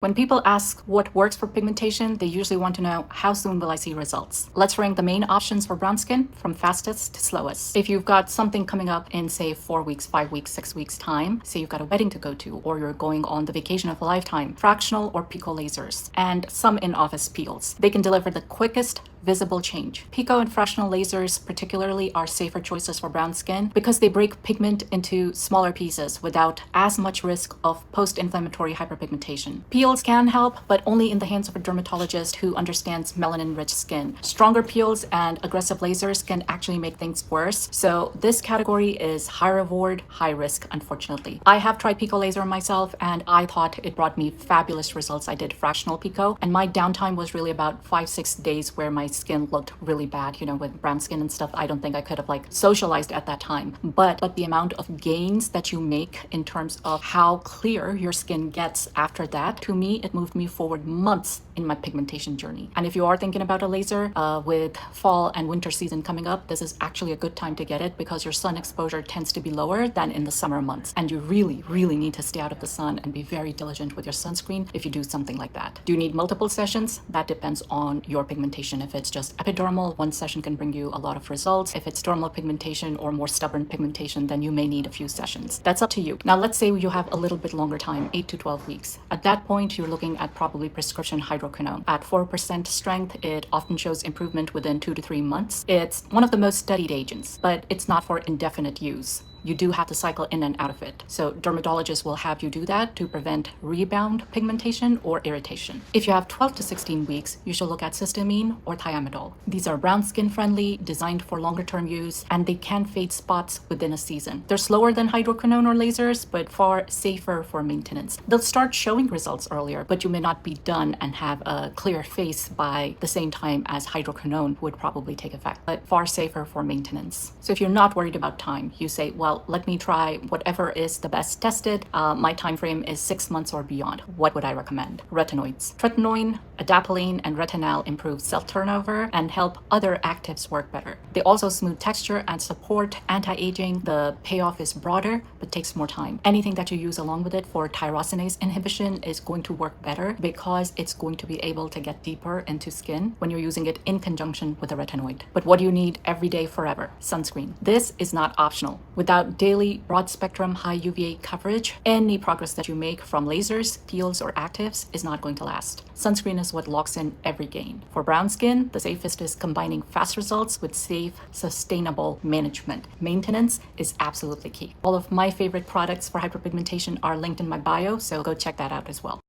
When people ask what works for pigmentation, they usually want to know how soon will I see results. Let's rank the main options for brown skin from fastest to slowest. If you've got something coming up in say 4 weeks, 5 weeks, 6 weeks time, say you've got a wedding to go to, or you're going on the vacation of a lifetime, fractional or pico lasers, and some in-office peels, they can deliver the quickest visible change. Pico and fractional lasers particularly are safer choices for brown skin because they break pigment into smaller pieces without as much risk of post-inflammatory hyperpigmentation. Peels can help, but only in the hands of a dermatologist who understands melanin-rich skin. Stronger peels and aggressive lasers can actually make things worse. So this category is high reward, high risk, unfortunately. I have tried pico laser myself and I thought it brought me fabulous results. I did fractional pico and my downtime was really about 5-6 days where my skin looked really bad, with brown skin and stuff. I don't think I could have socialized at that time, but the amount of gains that you make in terms of how clear your skin gets after that, to me, it moved me forward months in my pigmentation journey. And if you are thinking about a laser with fall and winter season coming up, this is actually a good time to get it because your sun exposure tends to be lower than in the summer months. And you really need to stay out of the sun and be very diligent with your sunscreen if you do something like that. Do you need multiple sessions? That depends on your pigmentation. If it's just epidermal, one session can bring you a lot of results. If it's dermal pigmentation or more stubborn pigmentation, then you may need a few sessions. That's up to you. Now, let's say you have a little bit longer time, 8 to 12 weeks. At that point, you're looking at probably prescription hydroquinone. At 4% strength, it often shows improvement within 2 to 3 months. It's one of the most studied agents, but it's not for indefinite use. You do have to cycle in and out of it. So dermatologists will have you do that to prevent rebound pigmentation or irritation. If you have 12 to 16 weeks, you should look at cysteamine or thiamidol. These are brown skin friendly, designed for longer term use, and they can fade spots within a season. They're slower than hydroquinone or lasers, but far safer for maintenance. They'll start showing results earlier, but you may not be done and have a clear face by the same time as hydroquinone would probably take effect, but far safer for maintenance. So if you're not worried about time, you say, well, let me try whatever is the best tested. My time frame is 6 months or beyond. What would I recommend? Retinoids. Tretinoin, adapalene, and retinol improve cell turnover and help other actives work better. They also smooth texture and support anti-aging. The payoff is broader, but takes more time. Anything that you use along with it for tyrosinase inhibition is going to work better because it's going to be able to get deeper into skin when you're using it in conjunction with a retinoid. But what do you need every day forever? Sunscreen. This is not optional. Without daily broad spectrum high UVA coverage, any progress that you make from lasers, peels, or actives is not going to last. Sunscreen is what locks in every gain. For brown skin, the safest is combining fast results with safe, sustainable management. Maintenance is absolutely key. All of my favorite products for hyperpigmentation are linked in my bio, so go check that out as well.